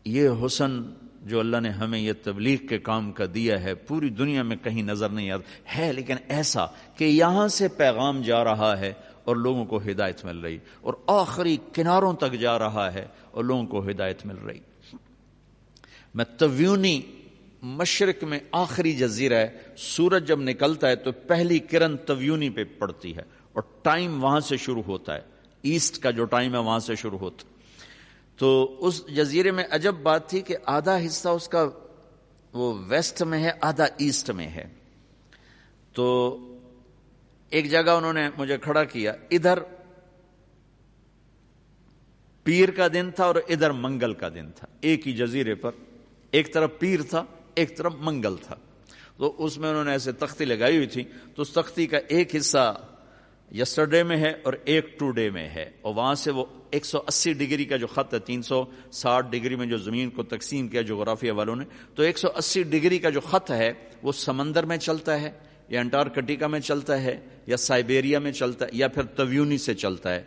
یہ حسن جو اللہ نے ہمیں یہ تبلیغ کے کام کا دیا ہے پوری دنیا میں کہیں نظر نہیں آتا ہے، لیکن ایسا کہ یہاں سے پیغام جا رہا ہے اور لوگوں کو ہدایت مل رہی، اور آخری کناروں تک جا رہا ہے اور لوگوں کو ہدایت مل رہی. میں تیونی، مشرق میں آخری جزیرہ ہے، سورج جب نکلتا ہے تو پہلی کرن تیونی پہ پڑتی ہے، اور ٹائم وہاں سے شروع ہوتا ہے، ایسٹ کا جو ٹائم ہے وہاں سے شروع ہوتا. تو اس جزیرے میں عجب بات تھی کہ آدھا حصہ اس کا وہ ویسٹ میں ہے، آدھا ایسٹ میں ہے. تو ایک جگہ انہوں نے مجھے کھڑا کیا، ادھر پیر کا دن تھا اور ادھر منگل کا دن تھا، ایک ہی جزیرے پر، ایک طرف پیر تھا ایک طرف منگل تھا. تو اس میں انہوں نے ایسے تختی لگائی ہوئی تھی، تو اس تختی کا ایک حصہ یسٹرڈے میں ہے اور ایک ٹوڈے میں ہے، اور وہاں سے وہ 180 ڈگری کا جو خط ہے، 360 ڈگری میں جو زمین کو تقسیم کیا جغرافیہ والوں نے، تو 180 ڈگری کا جو خط ہے وہ سمندر میں چلتا ہے، یا انٹارکٹیکا میں چلتا ہے، یا سائبیریا میں چلتا ہے، یا پھر تیونی سے چلتا ہے.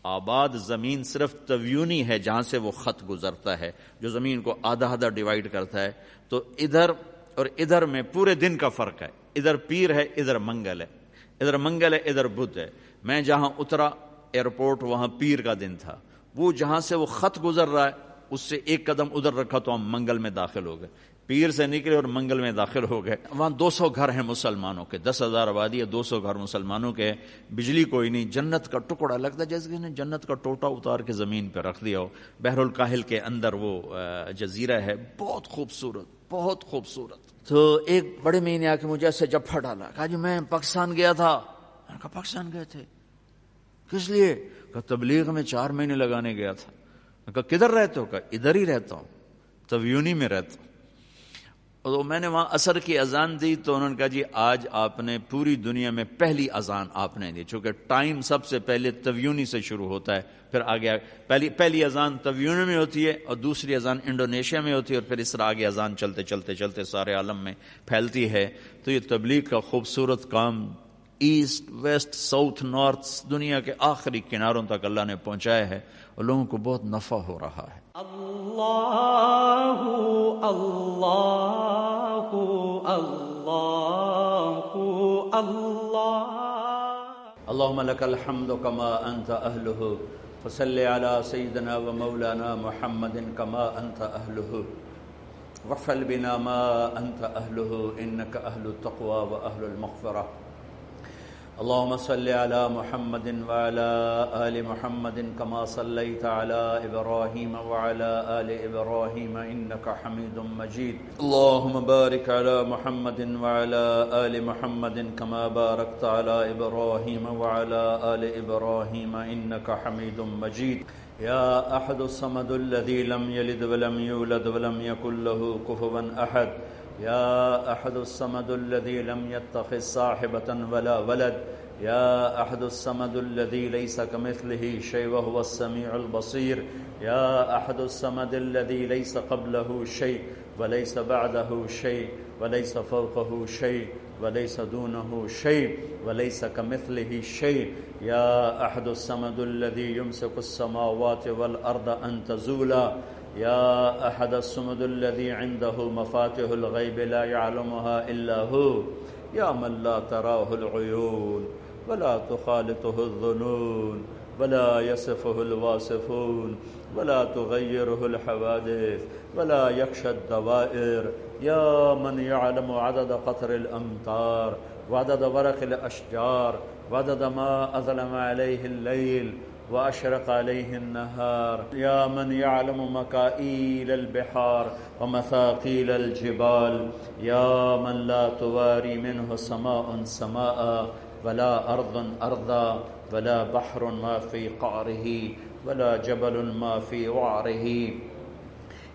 آباد زمین صرف تیونی ہے جہاں سے وہ خط گزرتا ہے، جو زمین کو آدھا آدھا ڈیوائیڈ کرتا ہے. تو ادھر اور ادھر میں پورے دن کا فرق ہے، ادھر پیر ہے ادھر منگل ہے، ادھر منگل ہے ادھر بدھ ہے. میں جہاں اترا ایئرپورٹ وہاں پیر کا دن تھا، وہ جہاں سے وہ خط گزر رہا ہے اس سے 1 قدم ادھر رکھا تو ہم منگل میں داخل ہو گئے، پیر سے نکلے اور منگل میں داخل ہو گئے. وہاں 200 گھر ہیں مسلمانوں کے، 10,000 آبادی ہے، 200 گھر مسلمانوں کے، بجلی کوئی نہیں، جنت کا ٹکڑا لگتا ہے جیسے کہ جنت کا ٹوٹا اتار کے زمین پہ رکھ دیا ہو. بحر الکاہل کے اندر وہ جزیرہ ہے، بہت خوبصورت بہت خوبصورت. تو ایک بڑے مہینے آ کے مجھے ایسے جھپڑ ڈالا، کہا جی میں پاکستان گیا تھا. میں نے کہا پاکستان گئے تھے کس لیے؟ کہا تبلیغ میں 4 مہینے لگانے گیا تھا. میں کہا کدھر رہتے ہو؟ کہا ادھر ہی رہتا ہوں، تبیونی میں رہتا ہوں. اور میں نے وہاں عصر کی اذان دی تو انہوں نے کہا جی آج آپ نے پوری دنیا میں پہلی اذان آپ نے دی، چونکہ ٹائم سب سے پہلے تبیونی سے شروع ہوتا ہے، پھر آگے پہلی اذان تبیونی میں ہوتی ہے اور دوسری اذان انڈونیشیا میں ہوتی ہے، اور پھر اس طرح آگے اذان چلتے چلتے چلتے سارے عالم میں پھیلتی ہے. تو یہ تبلیغ کا خوبصورت کام ایسٹ ویسٹ ساؤتھ نارتھ دنیا کے آخری کناروں تک اللہ نے پہنچایا ہے، اور لوگوں کو بہت نفع ہو رہا ہے. اللہ اللہ اللہ اللہ اللهم لك الحمد كما أنت أهله، فصل على سيدنا ومولانا محمد كما أنت أهله، وافعل بنا ما أنت أهله، إنك أهل التقوى وأهل المغفرة. اللهم صل على محمد وعلى آل محمد كما صليت على إبراهيم وعلى آل إبراهيم إنك حميد مجيد. اللهم بارك على محمد وعلى آل محمد كما باركت على إبراهيم وعلى آل إبراهيم إنك حميد مجيد. يا أحد الصمد الذي لم يلد ولم يولد ولم يكن له كفوا أحد. يا أحد الصمد الذي لم يتخذ صاحبة ولا ولد. يا أحد الصمد الذي ليس كمثله شيء وهو السميع البصير. يا أحد الصمد الذي ليس قبله شيء وليس بعده شيء وليس فوقه شيء وليس دونه شيء وليس كمثله شيء. يا أحد الصمد الذي يمسك السماوات والأرض أن تزولا. يا أحد الصمد الذي عنده مفاتيح الغيب لا يعلمها إلا هو. يا من لا تراه العيون ولا تخالطه الظنون ولا يصفه الواصفون ولا تغيره الحوادث ولا يخشى الدوائر. يا من يعلم عدد قطر الأمطار وعدد ورق الأشجار وعدد ما أظلم عليه الليل وأشرق عليه النهار. يا من يعلم مكائيل البحار ومثاقيل الجبال. يا من لا تواري منه سماء سماء ولا أرض أرضا ولا بحر ما في قعره ولا جبل ما في وعره.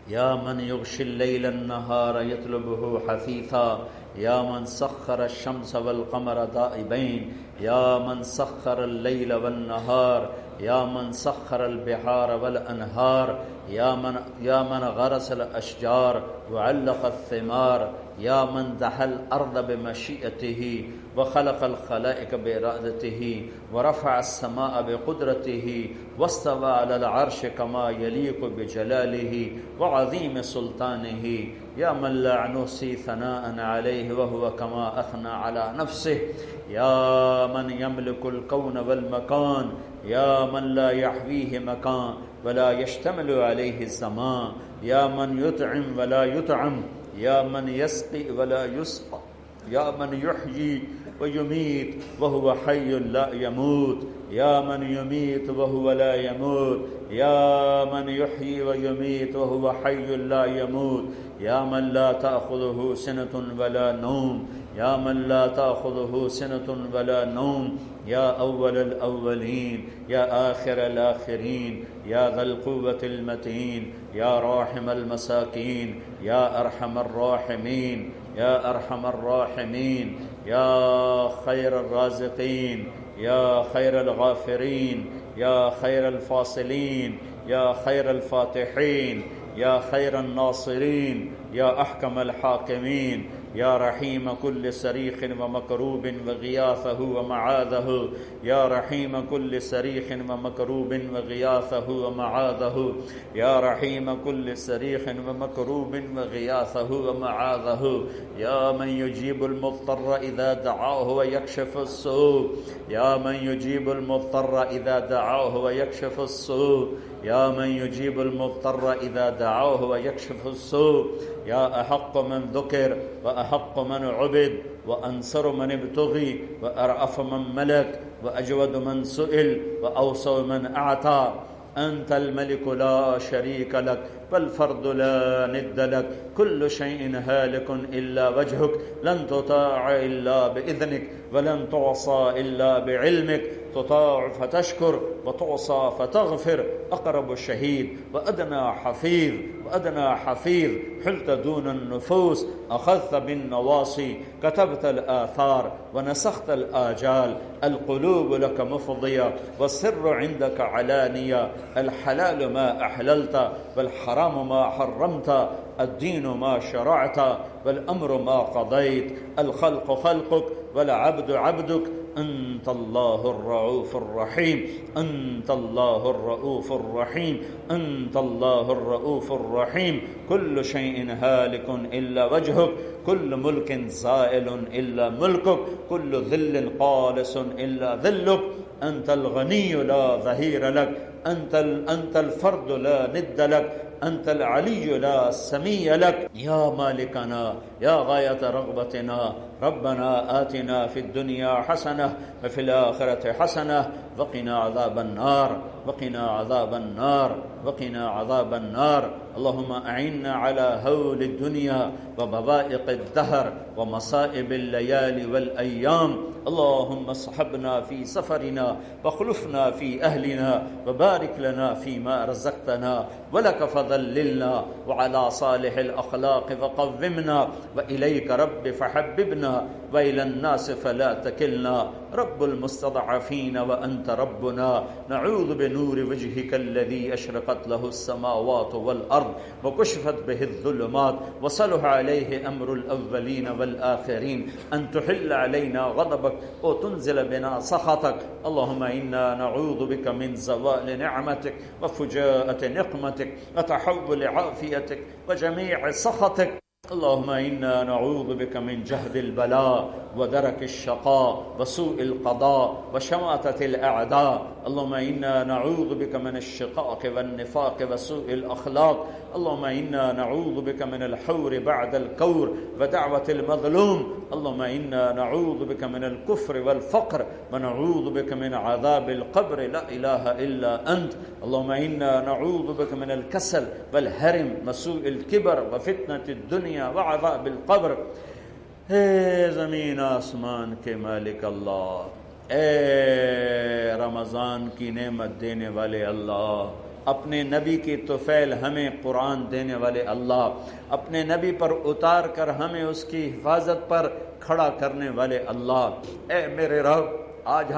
يا من يغشي الليل النهار يطلبه حثيثا. يا من سخر الشمس والقمر دائبين. يا من سخر الليل والنهار. يا من سخر البحار والأنهار. يا من غرس الأشجار وعلق الثمار. يا من دحى الأرض بمشيئته وخلق الخلائق بإرادته ورفع السماء بقدرته واستوى على العرش كما يليق بجلاله وعظيم سلطانه. يا من لا نحصي ثناء عليه وهو كما أثنى على نفسه. يا من يملك الكون والمكان. يا من لا يحويه مكان ولا يشتمل عليه الزمان. يا من يطعم ولا يطعم. يا من يسقي ولا يسقى. يا من يحيي ويميت وهو حي لا يموت. يا من يميت وهو لا يموت. يا من يحيي ويميت وهو حي لا يموت. يا من لا تأخذه سنة ولا نوم. يا من لا تأخذه سنة ولا نوم. يا أول الأولين. يا آخر الآخرين. يا ذا القوة المتين. يا راحم المساكين. يا أرحم الراحمين. يا أرحم الراحمين. يا خير الرازقين. يا خير الغافرين. يا خير الفاصلين. يا خير الفاتحين. يا خير الناصرين. يا أحكم الحاكمين. يا رحيم كل صريخ ومكروب وغياثه ومعاذه. يا رحيم كل صريخ ومكروب وغياثه ومعاذه. يا رحيم كل صريخ ومكروب وغياثه ومعاذه. يا من يجيب المضطر إذا دعاه ويكشف السوء. يا من يجيب المضطر إذا دعاه ويكشف السوء. يا من يجيب المضطر إذا دعاه ويكشف السوء. يا أحق من ذكر وأحق من عبد وأنصر من ابتغي وأرأف من ملك وأجود من سئل وأوصى من أعطى. أنت الملك لا شريك لك والفرد لا ند لك. كل شيء هالك إلا وجهك. لن تطاع إلا بإذنك ولن تعصى إلا بعلمك. تطاع فتشكر وتعصى فتغفر. أقرب الشهيد وأدنى حفيظ وأدنى حفيظ. حلت دون النفوس أخذت بالنواصي. كتبت الآثار ونسخت الآجال. القلوب لك مفضية والسر عندك علانية. الحلال ما أحللت والحرام ما حرمت. الدين ما شرعت والأمر ما قضيت. الخلق خلقك والعبد عبدك. أنت الله الرؤوف الرحيم. أنت الله الرؤوف الرحيم. أنت الله الرؤوف الرحيم. كل شيء هالك إلا وجهك. كل ملك زائل إلا ملكك. كل ذل قالص إلا ذلك. أنت الغني لا ظهير لك. أنت الفرد لا ند لك. أنت العلي لا سميع لك يا مالكنا يا غاية رغبتنا ربنا آتنا في الدنيا حسنة وفي الآخرة حسنة وقنا عذاب النار وقنا عذاب النار وقنا عذاب النار اللهم أعنا على هول الدنيا وبوائق الدهر ومصائب الليالي والأيام اللهم اصحبنا في سفرنا واخلفنا في أهلنا وبارك لنا فيما رزقتنا ولك فضللنا وعلى صالح الأخلاق فقومنا وإليك رب فحببنا وإلى الناس فلا تكلنا رب المستضعفين وأنت ربنا نعوذ بنور وجهك الذي أشرقت له السماوات والأرض وكشفت به الظلمات وصلح عليه أمر الأولين والآخرين أن تحل علينا غضبك وتنزل بنا سخطك اللهم إنا نعوذ بك من زوال نعمتك وفجاءة نقمتك وتحول عافيتك وجميع سخطك اللهم إنا نعوذ بك من جهد البلاء ودرك الشقاء وسوء القضاء وشماتة الأعداء اللهم إنا نعوذ بك من الشقاق والنفاق وسوء الأخلاق اللهم إنا نعوذ بك من الحور بعد الكور ودعوة المظلوم اللهم إنا نعوذ بك من الكفر والفقر ونعوذ بك من عذاب القبر لا إله إلا أنت اللهم إنا نعوذ بك من الكسل والهرم وسوء الكبر وفتنة الدنيا وعذاب القبر اے زمین آسمان کے مالک اللہ اے رمضان کی نعمت دینے والے اللہ اپنے نبی کی طفیل ہمیں قرآن دینے والے اللہ اپنے نبی پر اتار کر ہمیں اس کی حفاظت پر کھڑا کرنے والے اللہ اے میرے رب آج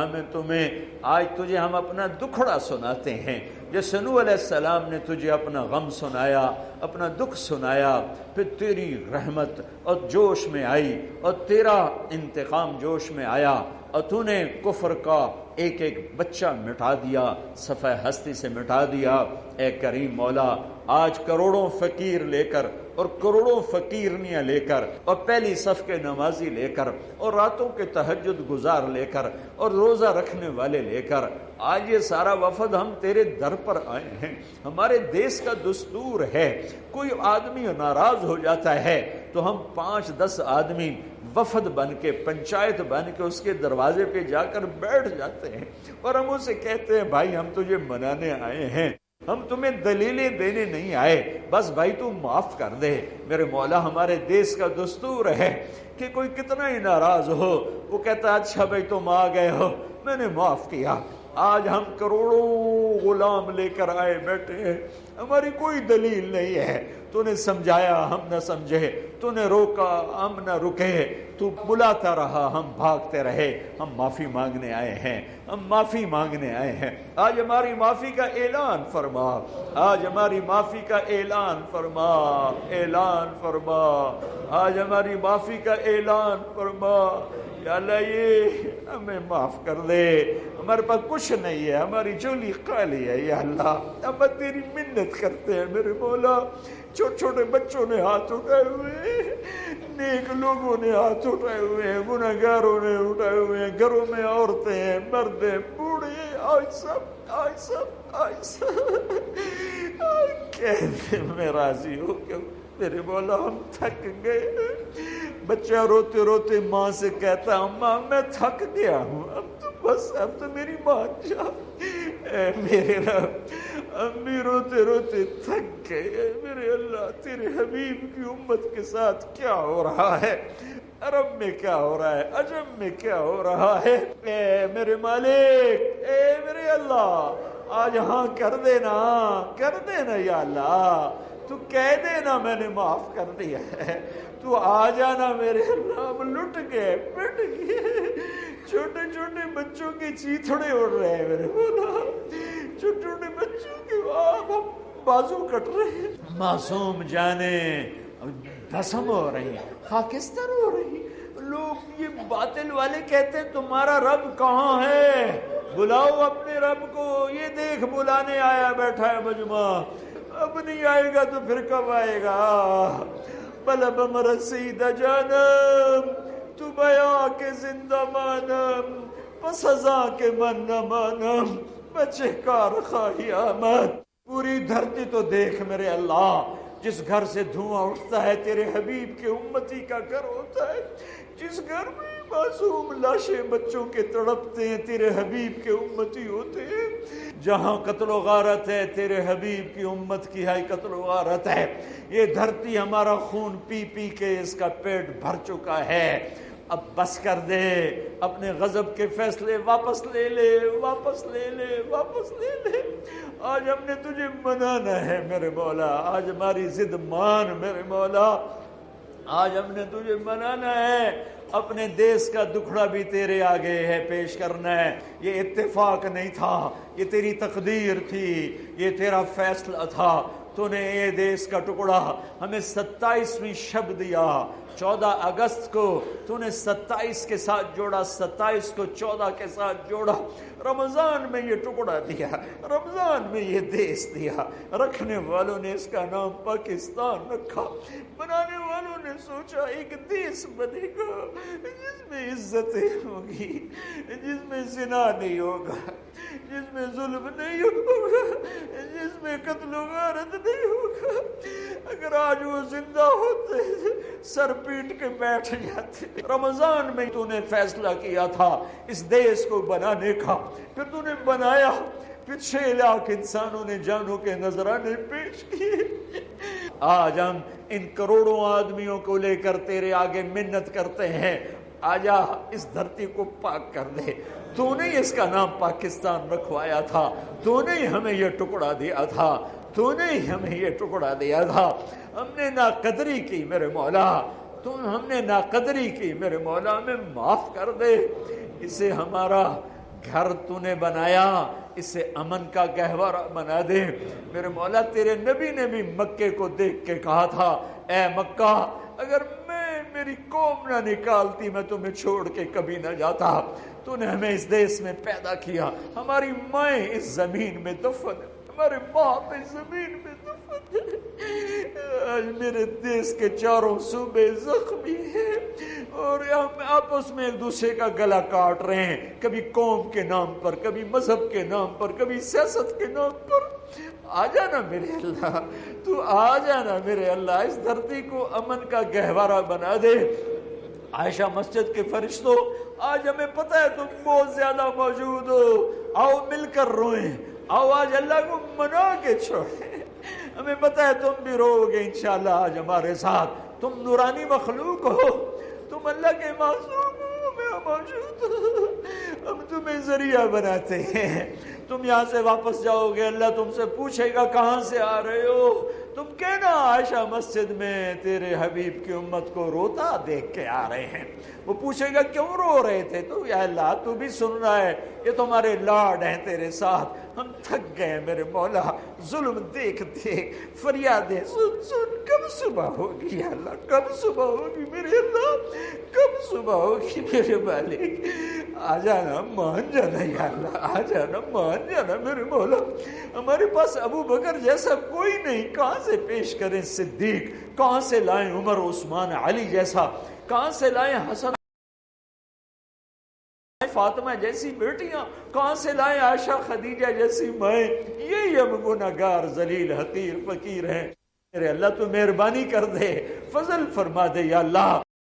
تجھے ہم اپنا دکھڑا سناتے ہیں جیسے نوح علیہ السلام نے تجھے اپنا غم سنایا اپنا دکھ سنایا پھر تیری رحمت اور جوش میں آئی اور تیرا انتقام جوش میں آیا اور تو نے کفر کا ایک ایک بچہ مٹا دیا صفحہ ہستی سے مٹا دیا اے کریم مولا آج کروڑوں فقیر لے کر اور کروڑوں فقیرنیاں لے کر اور پہلی صف کے نمازی لے کر اور راتوں کے تہجد گزار لے کر اور روزہ رکھنے والے لے کر آج یہ سارا وفد ہم تیرے در پر آئے ہیں ہمارے دیس کا دستور ہے کوئی آدمی ناراض ہو جاتا ہے تو ہم 5-10 آدمی وفد بن کے پنچایت بن کے اس کے دروازے پہ جا کر بیٹھ جاتے ہیں اور ہم اسے کہتے ہیں بھائی ہم تجھے منانے آئے ہیں ہم تمہیں دلیلیں دینے نہیں آئے بس بھائی تو معاف کر دے میرے مولا ہمارے دیس کا دستور ہے کہ کوئی کتنا ہی ناراض ہو وہ کہتا ہے اچھا بھائی تم آ گئے ہو میں نے معاف کیا آج ہم کروڑوں غلام لے کر آئے بیٹھے ہیں ہماری کوئی دلیل نہیں ہے تو نے سمجھایا ہم نہ سمجھے تو نے روکا ہم نہ رکے تو بلاتا رہا ہم بھاگتے رہے ہم معافی مانگنے آئے ہیں ہم معافی مانگنے آئے ہیں آج ہماری معافی کا اعلان فرما آج ہماری معافی کا اعلان فرما اعلان فرما آج ہماری معافی کا اعلان فرما یا اللہ یہ ہمیں معاف کر دے ہمارے پاس کچھ نہیں ہے ہماری جولی خالی ہے یا اللہ ہم تیری منت کرتے ہیں میرے مولا چھوٹے چھوٹے بچوں نے ہاتھ اٹھائے ہوئے ہیں نیک لوگوں نے ہاتھ اٹھائے ہوئے ہیں گنہگاروں نے اٹھائے ہوئے ہیں گھروں میں عورتیں ہیں مرد ہیں بوڑھے آج سب کہتے میں راضی ہو کہ میرے مولا ہم تھک گئے بچہ روتے روتے ماں سے کہتا ماں میں تھک گیا ہوں اب تو میری ماں جا اے میرے رب امی روتے روتے تھک گئے میرے اللہ تیرے حبیب کی امت کے ساتھ کیا ہو رہا ہے عرب میں کیا ہو رہا ہے عجم میں کیا ہو رہا ہے اے میرے مالک اے میرے اللہ آج ہاں کر دینا یا اللہ تو کہہ دینا میں نے معاف کر دیا ہے تو آ جانا میرے اللہ ہم لٹ گئے پٹ گئے چھوٹے چھوٹے بچوں کے چیتھڑے اڑ رہے ہیں میرے مولا چھوٹے چھوٹے بچوں کے ہم بازو کٹ رہے ہیں معصوم جانے دسم ہو رہی خاکستر ہو رہی لوگ یہ باطل والے کہتے ہیں تمہارا رب کہاں ہے بلاؤ اپنے رب کو یہ دیکھ بلانے آیا بیٹھا ہے مجمع اب نہیں آئے گا تو پھر کب آئے گا بلا بمرسید جانم تو بیا کے زندہ مانم پس ازا کے من نہ مانم بچے کار خواہی آمد پوری دھرتی تو دیکھ میرے اللہ، جس گھر سے دھواں اٹھتا ہے تیرے حبیب کے امتی کا گھر ہوتا ہے، جس گھر میں معصوم لاشیں بچوں کے تڑپتے ہیں تیرے حبیب کے امتی ہوتے ہیں، جہاں قتل و غارت ہے تیرے حبیب کی امت کی ہے قتل و غارت ہے۔ یہ دھرتی ہمارا خون پی پی کے اس کا پیٹ بھر چکا ہے، اب بس کر دے، اپنے غضب کے فیصلے واپس لے لے، واپس لے لے، واپس لے لے۔ آج ہم نے تجھے منانا ہے میرے مولا، آج ہماری ضد مان میرے مولا، آج ہم نے تجھے منانا ہے، اپنے دیس کا دکھڑا بھی تیرے آگے ہے پیش کرنا ہے۔ یہ اتفاق نہیں تھا، یہ تیری تقدیر تھی، یہ تیرا فیصلہ تھا۔ تو نے یہ دیس کا ٹکڑا ہمیں 27ویں شب دیا، 14 اگست کو تو نے 27 کے ساتھ جوڑا، 27 کو 14 کے ساتھ جوڑا، رمضان میں یہ ٹکڑا دیا، رمضان میں یہ دیس دیا۔ رکھنے والوں نے اس کا نام پاکستان رکھا، بنانے والوں نے سوچا ایک دیس بنے گا جس میں عزتیں ہوں گی، جس میں زنا نہیں ہوگا، جس میں ظلم نہیں ہوگا، جس میں قتل و غارت نہیں ہوگا۔ اگر آج وہ زندہ ہوتے سر پیٹ کے بیٹھ جاتے۔ رمضان میں تو نے فیصلہ کیا تھا اس دیس کو بنانے کا، پھر تو نے بنایا، پھر 6 لاکھ انسانوں نے جانوں کے نذرانے پیش کیے۔ آج ہم ان کروڑوں آدمیوں کو لے کر تیرے آگے منت کرتے ہیں، آجا اس دھرتی کو پاک کر دے۔ تو نے اس کا نام پاکستان رکھوایا تھا، تو نے ہمیں یہ ٹکڑا دیا تھا، تو نے ہمیں یہ ٹکڑا دیا تھا۔ ہم نے ناقدری کی میرے مولا، ہم نے ناقدری کی میرے مولا، ہمیں معاف کر دے۔ اسے ہمارا گھر تو نے بنایا، اسے امن کا گہوارہ بنا دے میرے مولا۔ تیرے نبی نے بھی مکے کو دیکھ کے کہا تھا، اے مکہ اگر میری قوم نہ نکالتی میں تمہیں چھوڑ کے کبھی نہ جاتا۔ تو نے ہمیں اس دیس میں پیدا کیا، ہماری مائیں اس زمین میں دفن، ہمارے باپ اس زمین میں دفن۔ آج میرے دیس کے چاروں صوبے زخمی ہیں اور ہم آپس میں ایک دوسرے کا گلا کاٹ رہے ہیں، کبھی قوم کے نام پر، کبھی مذہب کے نام پر، کبھی سیاست کے نام پر۔ آ جانا میرے اللہ، تو آ جانا میرے اللہ، اس دھرتی کو امن کا گہوارہ بنا دے۔ عائشہ مسجد کے فرشتوں، آج ہمیں پتہ ہے تم بہت زیادہ موجود ہو، آؤ مل کر روئیں، آؤ آج اللہ کو منا کے چھوڑیں۔ ہمیں پتہ ہے تم بھی رو گے انشاءاللہ آج ہمارے ساتھ، تم نورانی مخلوق ہو، تم اللہ کے معصوم ہو، میں موجود ہوں، ہم تمہیں ذریعہ بناتے ہیں۔ تم یہاں سے واپس جاؤ گے، اللہ تم سے پوچھے گا کہاں سے آ رہے ہو، تم کہنا عائشہ مسجد میں تیرے حبیب کی امت کو روتا دیکھ کے آ رہے ہیں۔ وہ پوچھے گا کیوں رو رہے تھے، تو یا اللہ تو بھی سن رہا ہے، یہ تمہارے لاڈ ہیں تیرے ساتھ، ہم تھک گئے میرے مولا، ظلم دیکھ دیکھ، فریادیں سن سن، کب صبح ہوگی یا اللہ، کب صبح ہوگی میرے اللہ، کب صبح ہوگی میرے مالک۔ آ جانا، مان جانا یا اللہ، آ جانا، مان جانا میرے مولا۔ ہمارے پاس ابو بکر جیسا کوئی نہیں، کہاں سے پیش کریں صدیق، کہاں سے لائیں عمر عثمان علی جیسا، کہاں سے لائیں حسن فاطمہ جیسی بیٹیاں، کہاں سے لائیں عائشہ خدیجہ جیسی مائیں۔ یہی ہم گنہگار ذلیل حقیر فقیر ہیں۔ میرے اللہ تو مہربانی کر دے، فضل فرما دے یا اللہ۔